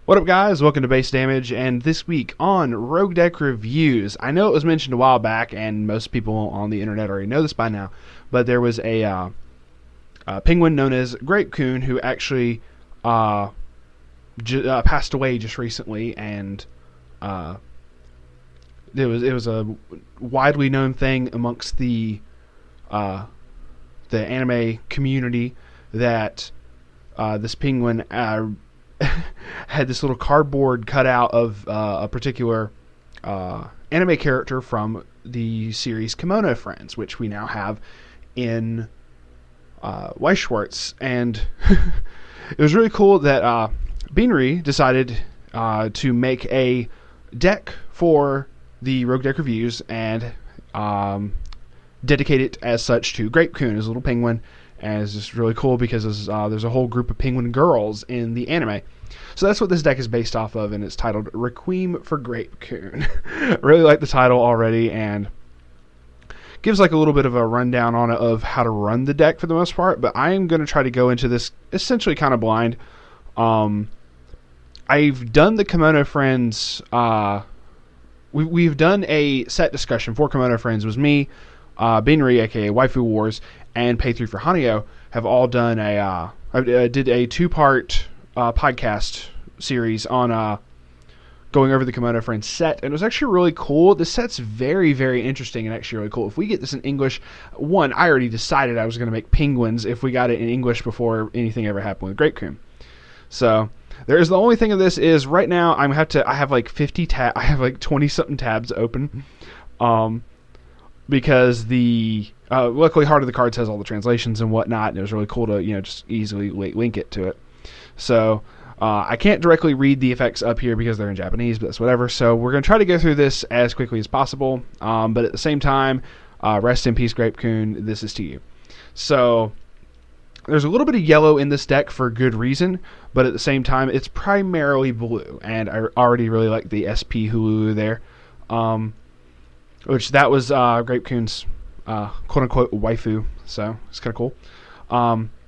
What up, guys? Welcome to Base Damage, and this week on Rogue Deck Reviews. I know it was mentioned a while back, and most people on the internet already know this by now, but there was a penguin known as Grape-kun who actually passed away just recently, and it was a widely known thing amongst the anime community that this penguin had this little cardboard cutout of a particular anime character from the series Kimono Friends, which we now have in Weiss Schwarz. And it was really cool that Beanery decided to make a deck for the Rogue Deck Reviews and dedicate it as such to Grape-kun, his little penguin. And it's just really cool because there's a whole group of penguin girls in the anime. So that's what this deck is based off of, and it's titled Requiem for Grape-kun. Really like the title already, and gives like a little bit of a rundown on it of how to run the deck for the most part, but I am going to try to go into this essentially kind of blind. I've done the Kimono Friends, we've done a set discussion for Kimono Friends. It was me, Beanery, aka Waifu Wars, and Pay 3 for Hanyo have all done I did a two-part podcast series on going over the Kimono Friends set, and it was actually really cool. The set's very, very interesting and actually really cool. If we get this in English, I already decided I was going to make penguins if we got it in English before anything ever happened with Grape-kun. So there's the only thing of this is right now I have like 50 I have like 20 something tabs open, because luckily Heart of the Cards has all the translations and whatnot, and it was really cool to just easily link it to it. So I can't directly read the effects up here because they're in Japanese, but that's whatever. So we're going to try to go through this as quickly as possible, but at the same time, rest in peace, Grape-kun. This is to you. So there's a little bit of yellow in this deck for good reason, but at the same time, it's primarily blue, and I already really like the SP Hulu there, which that was Grape-kun's quote-unquote waifu, so it's kind of cool.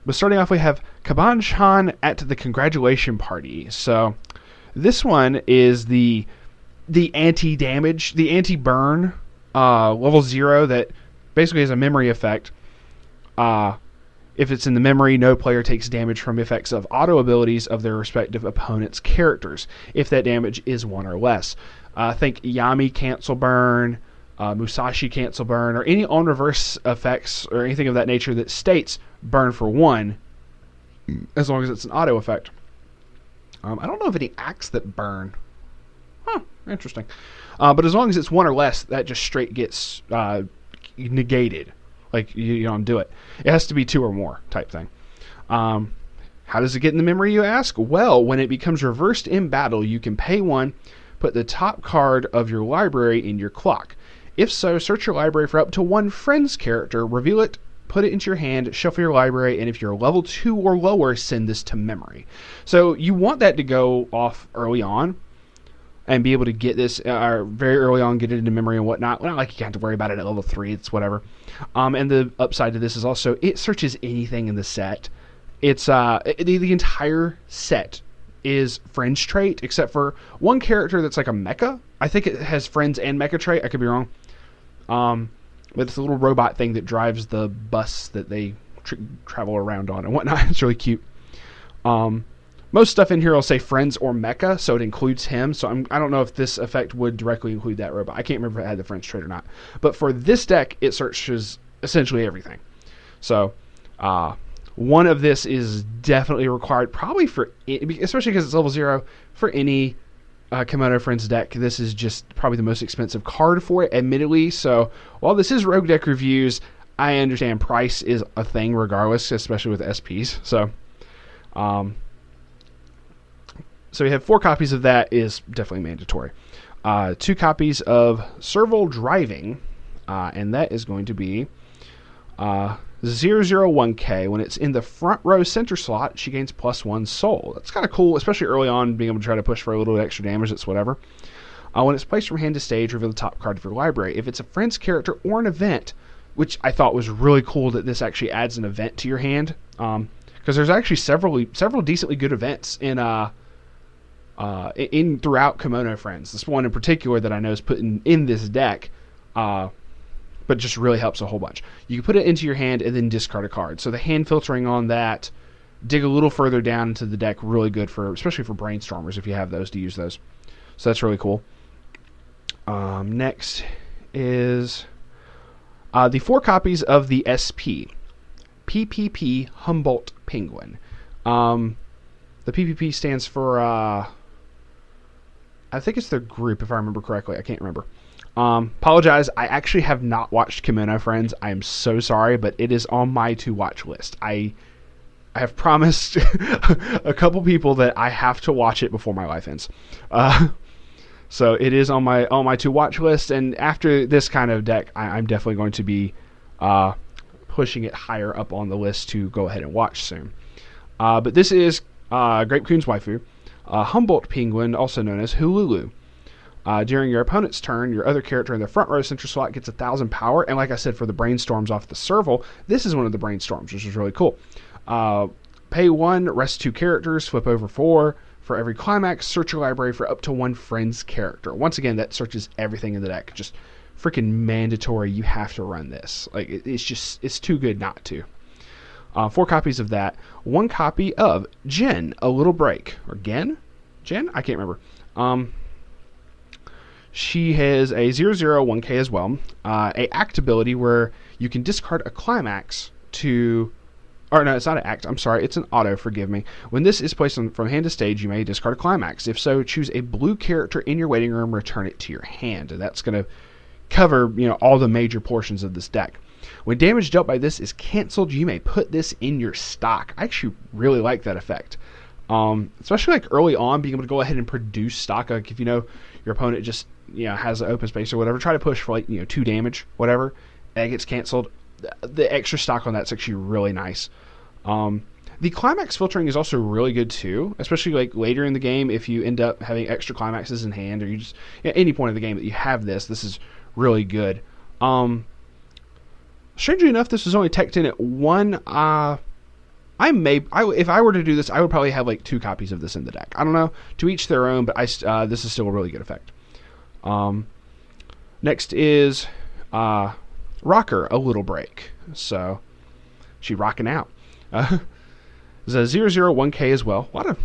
But starting off, we have Kaban-chan at the Congratulation Party. So this one is the anti-damage, the anti-burn level 0 that basically has a memory effect. If it's in the memory, no player takes damage from effects of auto abilities of their respective opponent's characters, if that damage is 1 or less. Think Yami cancel burn, Musashi cancel burn, or any on reverse effects or anything of that nature that states burn for 1, as long as it's an auto effect. I don't know of any acts that burn. Interesting. But as long as it's 1 or less, that just straight gets negated. Like, you don't do it. It has to be 2 or more type thing. How does it get in the memory, you ask? Well, when it becomes reversed in battle, you can pay 1, put the top card of your library in your clock. If so, search your library for up to 1 friend's character, reveal it, put it into your hand, shuffle your library, and if you're level 2 or lower, send this to memory. So you want that to go off early on and be able to get this very early on, get it into memory and whatnot. Not like you have to worry about it at level 3, it's whatever. And the upside to this is also it searches anything in the set. It's the entire set is friends trait, except for one character that's like a mecha. I think it has friends and mecha trait. I could be wrong. But it's a little robot thing that drives the bus that they travel around on and whatnot. It's really cute. Most stuff in here will say friends or mecha, so it includes him. So I don't know if this effect would directly include that robot. I can't remember if it had the friends trait or not. But for this deck, it searches essentially everything. So one of this is definitely required, probably for, especially because it's level 0, for any Kimono Friends deck. This is just probably the most expensive card for it, admittedly. So while this is Rogue Deck Reviews, I understand price is a thing regardless, especially with SPs. So we have 4 copies of that is definitely mandatory. 2 copies of Serval Driving, and that is going to be 001K. When it's in the front row center slot, she gains +1 soul. That's kind of cool, especially early on, being able to try to push for a little bit extra damage. That's whatever. When it's placed from hand to stage, reveal the top card of your library. If it's a friend's character or an event, which I thought was really cool that this actually adds an event to your hand, because there's actually several decently good events in in throughout Kimono Friends. This one in particular that I know is put in this deck, but just really helps a whole bunch. You can put it into your hand and then discard a card. So the hand filtering on that, dig a little further down into the deck, really good for, especially for brainstormers if you have those, to use those. So that's really cool. Next is the 4 copies of the SP PPP Humboldt Penguin. The PPP stands for I think it's their group, if I remember correctly. I can't remember. Apologize. I actually have not watched Kimono Friends. I am so sorry, but it is on my to-watch list. I have promised a couple people that I have to watch it before my life ends. So it is on my to-watch list, and after this kind of deck, I'm definitely going to be pushing it higher up on the list to go ahead and watch soon. But this is Grape-kun's waifu, Humboldt Penguin, also known as Hululu. During your opponent's turn, your other character in the front row center slot gets 1,000 power, and like I said, for the brainstorms off the serval, this is one of the brainstorms, which is really cool. Pay 1, rest 2 characters, flip over 4. For every climax, search your library for up to 1 friend's character. Once again, that searches everything in the deck. Just freaking mandatory. You have to run this. Like, it's too good not to. 4 copies of that. 1 copy of Jen, A Little Break. Or Gen? Jen? I can't remember. She has a 0/0/1K as well. A act ability where you can discard a climax to... Or no, it's not an act. I'm sorry. It's an auto. Forgive me. When this is placed from hand to stage, you may discard a climax. If so, choose a blue character in your waiting room, return it to your hand. And that's going to cover, all the major portions of this deck. When damage dealt by this is canceled, you may put this in your stock. I actually really like that effect. Especially like early on, being able to go ahead and produce stock. Like if your opponent just has an open space or whatever, try to push for 2 damage, whatever, and it gets canceled. The extra stock on that's actually really nice. The climax filtering is also really good too, especially later in the game if you end up having extra climaxes in hand, or you just at any point of the game that you have this is really good. Strangely enough, this was only teched in at 1. If I were to do this, I would probably have 2 copies of this in the deck. I don't know, to each their own, but this is still a really good effect. Next is Rocker, A Little Break. So she rocking out. There's a 0/0/1K as well. A lot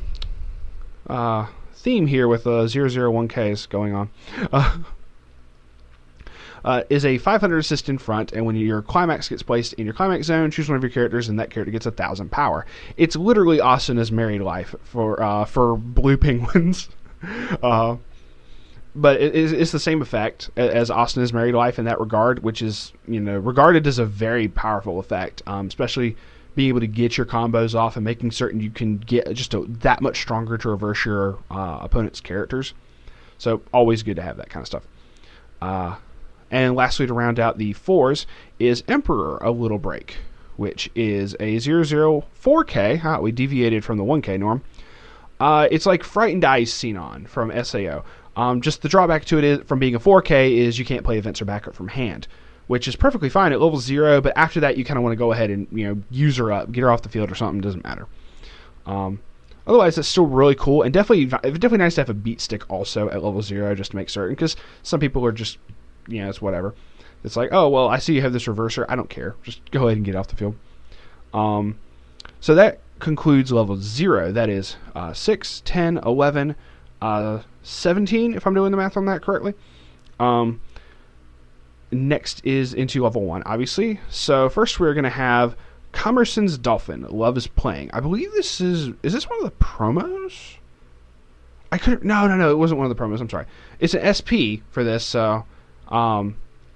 of theme here with 0/0/1Ks going on. Is a 500 assist in front, and when your climax gets placed in your climax zone, choose one of your characters, and that character gets 1,000 power. It's literally Asana's Married Life for blue penguins. But it's the same effect as Asana's Married Life in that regard, which is regarded as a very powerful effect, especially being able to get your combos off and making certain you can get just that much stronger to reverse your opponent's characters. So always good to have that kind of stuff. And lastly, to round out the 4s, is Emperor, A Little Break, which is a 0/0/4K. We deviated from the 1K norm. It's like Frightened Eyes Xenon from SAO. Just the drawback to it is, from being a 4K, is you can't play events or backup from hand, which is perfectly fine at level 0, but after that you kind of want to go ahead and use her up, get her off the field or something, doesn't matter. Otherwise, it's still really cool, and definitely nice to have a beat stick also at level 0, just to make certain, because some people are just, it's whatever. It's like, oh, well, I see you have this reverser, I don't care, just go ahead and get off the field. So that concludes level 0. That is 6, 10, 11, 17, if I'm doing the math on that correctly. Next is into level 1, obviously. So first we're going to have Commerson's Dolphin, Love is Playing. I believe this is this one of the promos? No, it wasn't one of the promos, I'm sorry. It's an SP for this, so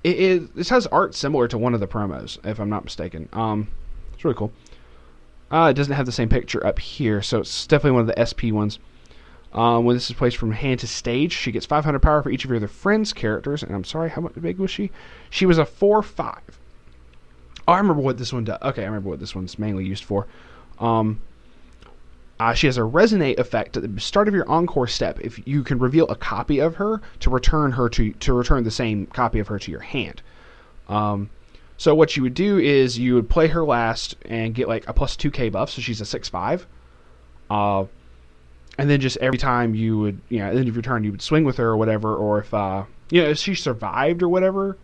this has art similar to one of the promos, if I'm not mistaken. It's really cool. It doesn't have the same picture up here, so it's definitely one of the SP ones. When this is placed from hand to stage, she gets 500 power for each of your other friends' characters. And I'm sorry, how big was she? She was a 4/5. Oh, I remember what this one does. Okay, I remember what this one's mainly used for. She has a resonate effect at the start of your encore step. If you can reveal a copy of her to return the same copy of her to your hand. So what you would do is you would play her last and get a +2K buff, so she's a 6/5. and then just every time you would, you know, at the end of your turn, you would swing with her or whatever, or if, you know, if she survived or whatever,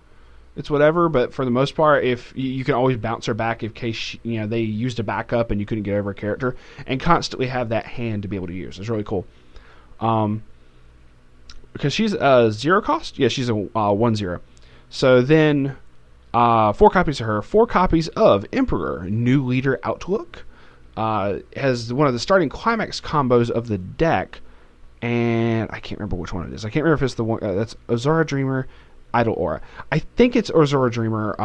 it's whatever. But for the most part, if you can always bounce her back in case she, you know, they used a backup and you couldn't get over a character, and constantly have that hand to be able to use. It's really cool. Because she's a 0 cost. Yeah, she's a 1/0. So then 4 copies of her, 4 copies of Emperor, New Leader Outlook. Has one of the starting climax combos of the deck, and I can't remember which one it is. I can't remember if it's the one that's Azora Dreamer, Idle Aura. I think it's Azora Dreamer.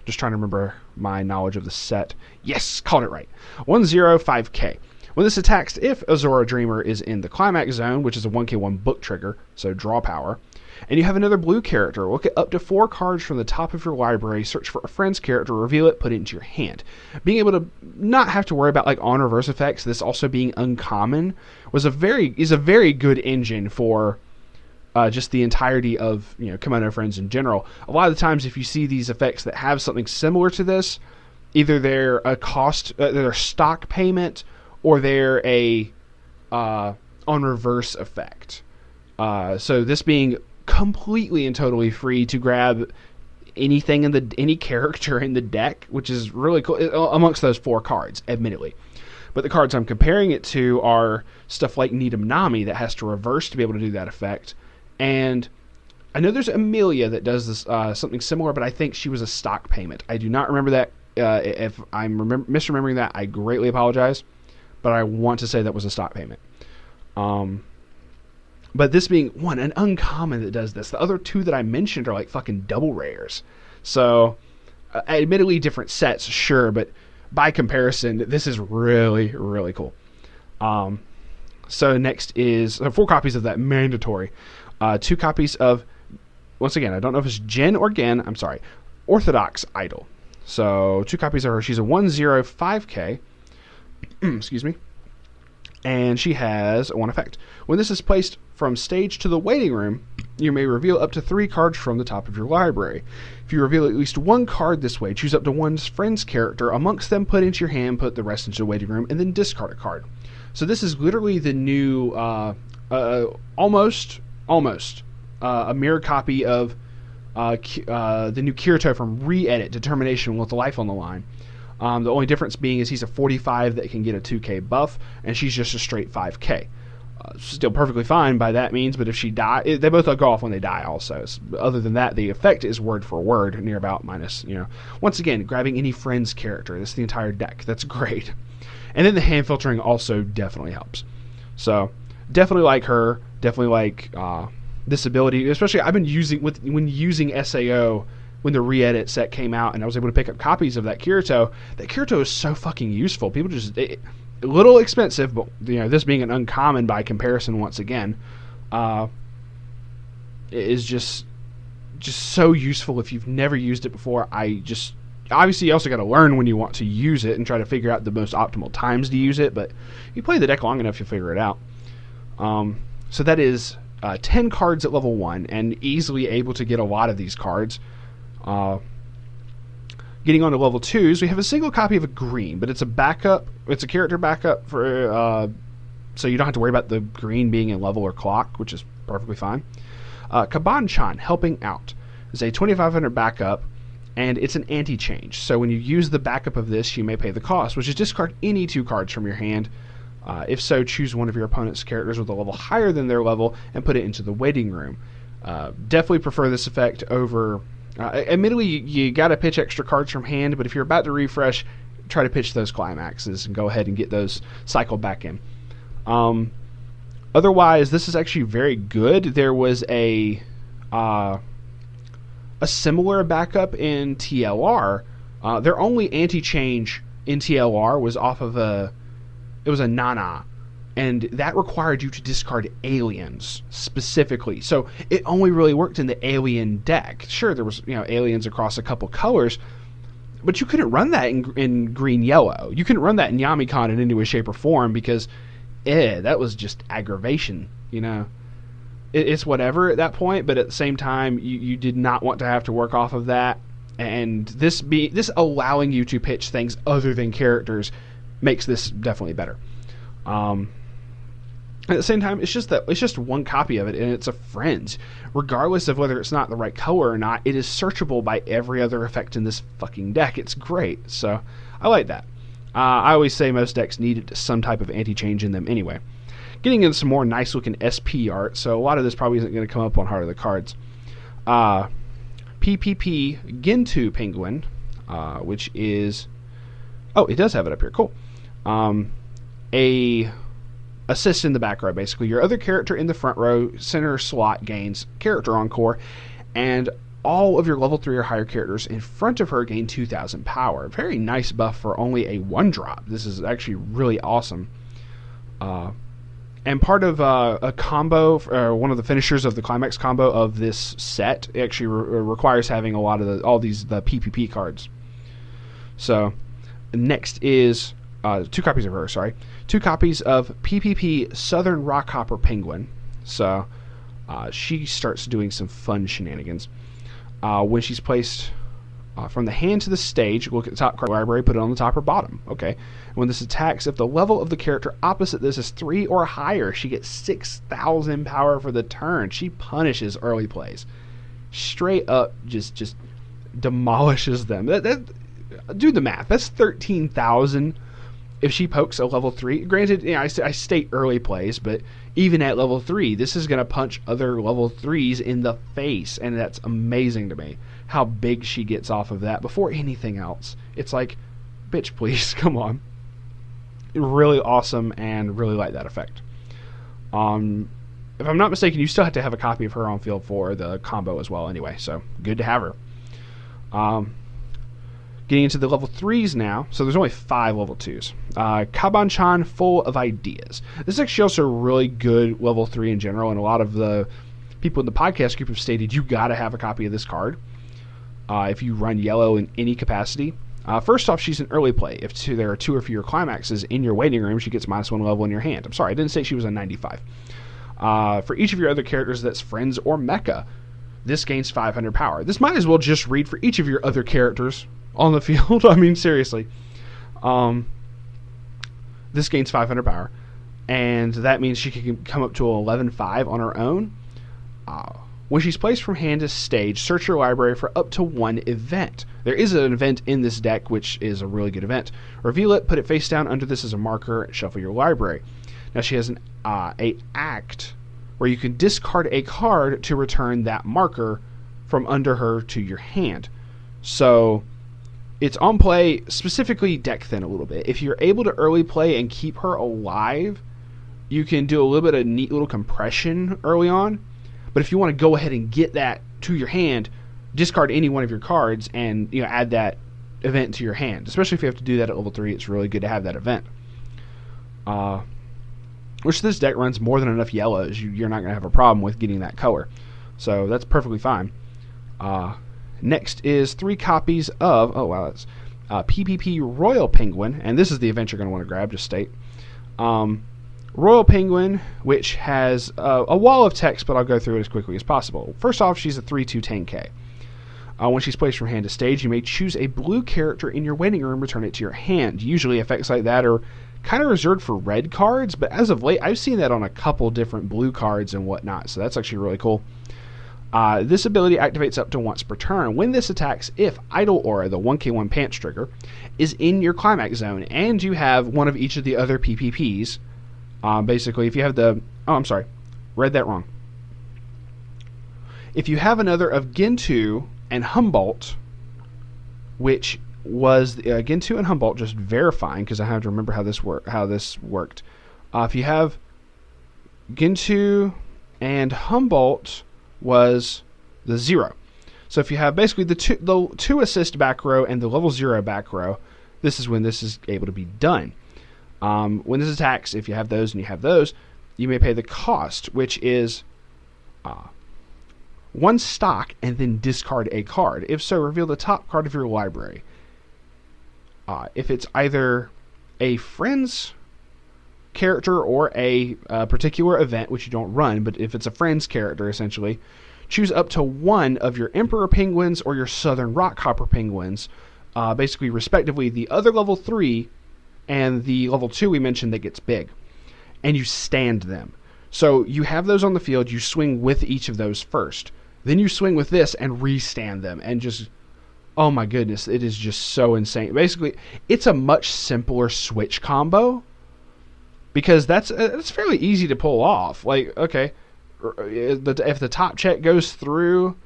Just trying to remember my knowledge of the set. Yes, called it right. 1/0, 5k. When this attacks, if Azora Dreamer is in the climax zone, which is a 1k1 book trigger, so draw power, and you have another blue character, look at up to 4 cards from the top of your library, search for a friend's character, reveal it, put it into your hand. Being able to not have to worry about like on reverse effects, this also being uncommon, is a very good engine for just the entirety of, you know, Kimono Friends in general. A lot of the times, if you see these effects that have something similar to this, either they're a cost, they're a stock payment, or they're a on reverse effect. So this being completely and totally free to grab anything in any character in the deck, which is really cool amongst those 4 cards, admittedly. But the cards I'm comparing it to are stuff like Needham Nami that has to reverse to be able to do that effect. And I know there's Amelia that does this something similar, but I think she was a stock payment. I do not remember that. If I'm misremembering that, I greatly apologize. But I want to say that was a stock payment. But this being one, an uncommon that does this. The other 2 that I mentioned are like fucking double rares. So, admittedly different sets, sure, but by comparison, this is really, really cool. So next is 4 copies of that mandatory. 2 copies of, once again, I don't know if it's Jin or Gen, I'm sorry, Orthodox Idol. So 2 copies of her. She's a 1/0, 5k. Excuse me. And she has one effect. When this is placed from stage to the waiting room, you may reveal up to 3 cards from the top of your library. If you reveal at least 1 card this way, choose up to 1 friend's character amongst them, put into your hand, put the rest into the waiting room, and then discard a card. So this is literally the new, almost a mirror copy of the new Kirito from Re-Edit, Determination with the Life on the Line. The only difference being is he's a 45 that can get a 2k buff, and she's just a straight 5k. Still perfectly fine by that means, but if she dies, they both go off when they die also. Other than that, the effect is word for word, near about minus, you know. Once again, grabbing any friend's character. That's the entire deck. That's great. And then the hand filtering also definitely helps. So, definitely like her. Definitely like this ability. Especially, I've been using, when using SAO, when the re-edit set came out and I was able to pick up copies of that Kirito is so fucking useful. People just, a little expensive, but you know, this being an uncommon by comparison once again, is just so useful if you've never used it before. Obviously you also got to learn when you want to use it and try to figure out the most optimal times to use it, but you play the deck long enough, you'll figure it out. So that is 10 cards at level 1 and easily able to get a lot of these cards. Getting on to level 2s, we have a single copy of a green, but it's a backup. It's a character backup for, so you don't have to worry about the green being in level or clock, which is perfectly fine. Kaban-chan, Helping Out, is a 2500 backup, and it's an anti-change. So when you use the backup of this, you may pay the cost, which is discard any 2 cards from your hand. If so, choose one of your opponent's characters with a level higher than their level and put it into the waiting room. Definitely prefer this effect over... admittedly, you got to pitch extra cards from hand, but if you're about to refresh, try to pitch those climaxes and go ahead and get those cycled back in. Otherwise, this is actually very good. There was a similar backup in TLR. Their only anti-change in TLR was off of a Nana, and that required you to discard aliens specifically. So it only really worked in the alien deck. Sure, there was, you know, aliens across a couple colors, but you couldn't run that in green yellow. You couldn't run that in Yamikon in any way, shape, or form because that was just aggravation. You know, it's whatever at that point, but at the same time, you did not want to have to work off of that. And this allowing you to pitch things other than characters makes this definitely better. At the same time, it's just one copy of it, and it's a friend's. Regardless of whether it's not the right color or not, it is searchable by every other effect in this fucking deck. It's great, so I like that. I always say most decks need some type of anti-change in them anyway. Getting into some more nice looking SP art, so a lot of this probably isn't going to come up on Heart of the Cards. PPP Gintu Penguin, which is... Oh, it does have it up here. Cool. A assist in the back row, basically. Your other character in the front row center slot gains character encore, and all of your level 3 or higher characters in front of her gain 2,000 power. Very nice buff for only a 1-drop. This is actually really awesome. And part of a combo, one of the finishers of the climax combo of this set, actually requires having a lot of the PPP cards. So next is 2 copies of her. 2 copies of PPP Southern Rockhopper Penguin. So she starts doing some fun shenanigans. When she's placed from the hand to the stage, look at the top card library, put it on the top or bottom. Okay. When this attacks, if the level of the character opposite this is 3 or higher, she gets 6,000 power for the turn. She punishes early plays. Straight up just demolishes them. Do the math. That's 13,000 if she pokes a level 3. Granted, I state early plays, but even at level 3, this is going to punch other level 3s in the face, and that's amazing to me. How big she gets off of that before anything else. It's like, bitch, please, come on. Really awesome, and really like that effect. If I'm not mistaken, you still have to have a copy of her on field for the combo as well anyway, so good to have her. Getting into the level 3s now, so there's only 5 level 2s. Kaban-chan Full of Ideas. This is actually also a really good level 3 in general, and a lot of the people in the podcast group have stated you gotta have a copy of this card if you run yellow in any capacity. First off, she's an early play. If there are 2 or fewer climaxes in your waiting room, she gets -1 level in your hand. I'm sorry, I didn't say she was a 95. For each of your other characters that's friends or mecha, this gains 500 power. This might as well just read for each of your other characters on the field. I mean, seriously. This gains 500 power, and that means she can come up to 11.5 on her own. When she's placed from hand to stage, search your library for up to 1 event. There is an event in this deck, which is a really good event. Reveal it, put it face down under this as a marker, and shuffle your library. Now she has an act where you can discard a card to return that marker from under her to your hand. So it's on play, specifically deck thin a little bit. If you're able to early play and keep her alive, you can do a little bit of neat little compression early on. But if you want to go ahead and get that to your hand, discard any one of your cards and add that event to your hand. Especially if you have to do that at level 3, it's really good to have that event. Which this deck runs more than enough yellows. You're not going to have a problem with getting that color. So that's perfectly fine. Next is 3 copies of, that's PPP Royal Penguin, and this is the event you're going to want to grab, just state. Royal Penguin, which has a wall of text, but I'll go through it as quickly as possible. First off, she's a 3/2/10K. When she's placed from hand to stage, you may choose a blue character in your waiting room, return it to your hand. Usually effects like that are kind of reserved for red cards, but as of late, I've seen that on a couple different blue cards and whatnot, so that's actually really cool. This ability activates up to once per turn. When this attacks, if Idle Aura, the 1k1 pants trigger, is in your climax zone, and you have one of each of the other PPPs, basically, if you have the... Oh, I'm sorry. Read that wrong. If you have another of Gintu and Humboldt, which was Gintu and Humboldt, just verifying, because I have to remember how this worked. If you have Gintu and Humboldt was the 0. So if you have basically the two assist back row and the level 0 back row, this is when this is able to be done. When this attacks, if you have those and you have those, you may pay the cost, which is 1 stock and then discard a card. If so, reveal the top card of your library. If it's either a friend's character or a particular event, which you don't run, but if it's a friend's character, essentially, choose up to 1 of your Emperor Penguins or your Southern Rockhopper Penguins, basically, respectively, the other level 3 and the level 2 we mentioned that gets big. and you stand them. So you have those on the field, you swing with each of those first. Then you swing with this and restand them, and just, oh my goodness, it is just so insane. Basically, it's a much simpler switch combo, because that's fairly easy to pull off. Like, okay, if the top check goes through,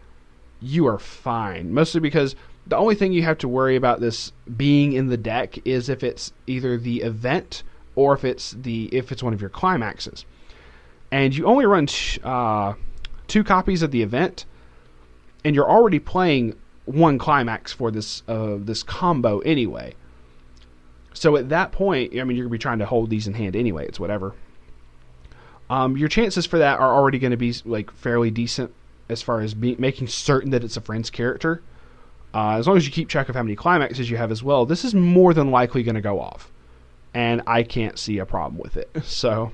you are fine. Mostly because the only thing you have to worry about this being in the deck is if it's either the event or if it's one of your climaxes. And you only run 2 copies of the event, and you're already playing 1 climax for this combo anyway. So at that point, I mean, you're going to be trying to hold these in hand anyway. It's whatever. Your chances for that are already going to be like fairly decent as far as making certain that it's a friend's character. As long as you keep track of how many climaxes you have as well, this is more than likely going to go off. And I can't see a problem with it. So,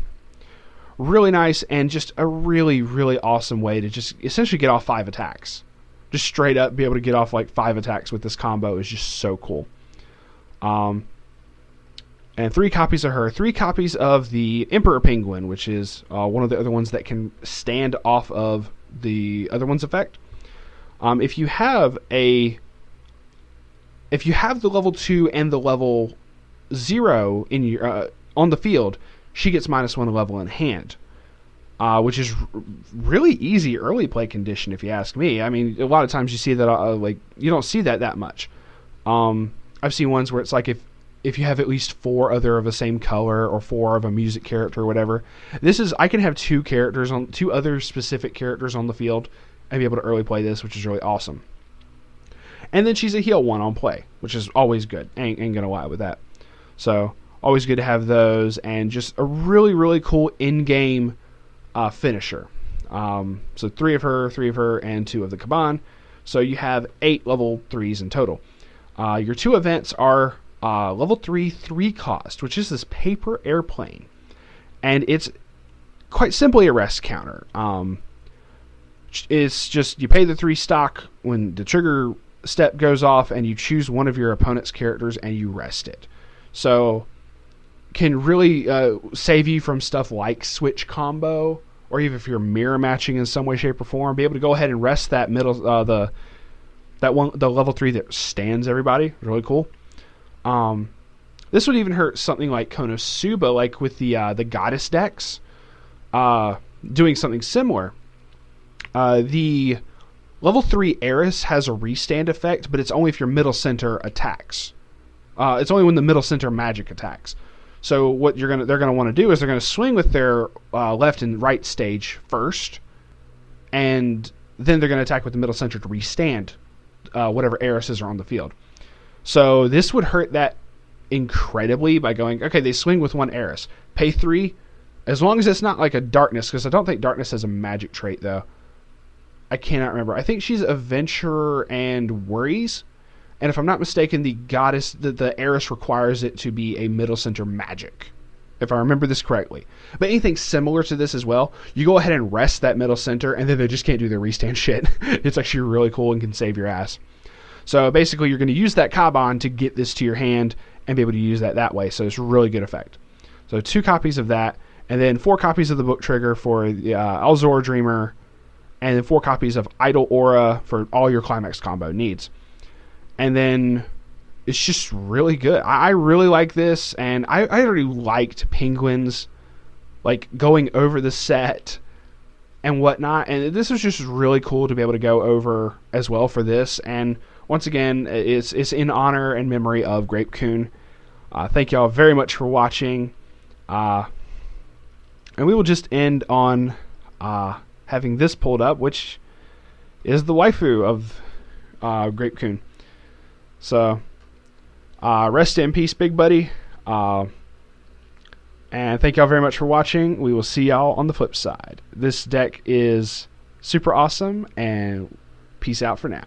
really nice, and just a really, really awesome way to just essentially get off 5 attacks. Just straight up be able to get off like 5 attacks with this combo is just so cool. And 3 copies of her. 3 copies of the Emperor Penguin, which is one of the other ones that can stand off of the other one's effect. If you have the level 2 and the level 0 in your on the field, she gets -1 level in hand, which is really easy early play condition if you ask me. I mean, a lot of times you see that like you don't see that much. I've seen ones where it's like if you have at least 4 other of the same color or 4 of a music character or whatever. I can have 2 other specific characters on the field and be able to early play this, which is really awesome. And then she's a heal 1 on play, which is always good. Ain't gonna lie with that. So always good to have those, and just a really, really cool in-game finisher. So 3 of her, and 2 of the Caban. So you have 8 level 3s in total. Your 2 events are level 3 cost, which is this paper airplane, and it's quite simply a rest counter. It's just you pay the 3 stock when the trigger step goes off, and you choose one of your opponent's characters and you rest it. So can really save you from stuff like switch combo, or even if you're mirror matching in some way, shape, or form, be able to go ahead and rest that middle the level 3 that stands everybody. Really cool. This would even hurt something like Konosuba, like with the goddess decks, doing something similar. The level 3 Eris has a restand effect, but it's only if your middle center attacks. It's only when the middle center magic attacks. So what they're gonna want to do is they're gonna swing with their left and right stage first, and then they're gonna attack with the middle center to restand whatever Erises are on the field. So this would hurt that incredibly by going, okay, they swing with 1 Eris. Pay 3, as long as it's not like a darkness, because I don't think darkness has a magic trait, though. I cannot remember. I think she's Adventurer and Worries. And if I'm not mistaken, the goddess, the Eris requires it to be a middle center magic, if I remember this correctly. But anything similar to this as well, you go ahead and rest that middle center, and then they just can't do their restand shit. It's actually really cool and can save your ass. So basically, you're going to use that Caban to get this to your hand and be able to use that way. So it's a really good effect. So 2 copies of that, and then 4 copies of the Book Trigger for the Alzor Dreamer, and then 4 copies of Idle Aura for all your Climax combo needs. And then it's just really good. I really like this, and I already liked Penguins, like going over the set and whatnot. And this was just really cool to be able to go over as well for this. And once again, it's in honor and memory of Grape-kun. Thank y'all very much for watching. And we will just end on having this pulled up, which is the waifu of Grape-kun. So, rest in peace, big buddy. And thank y'all very much for watching. We will see y'all on the flip side. This deck is super awesome, and peace out for now.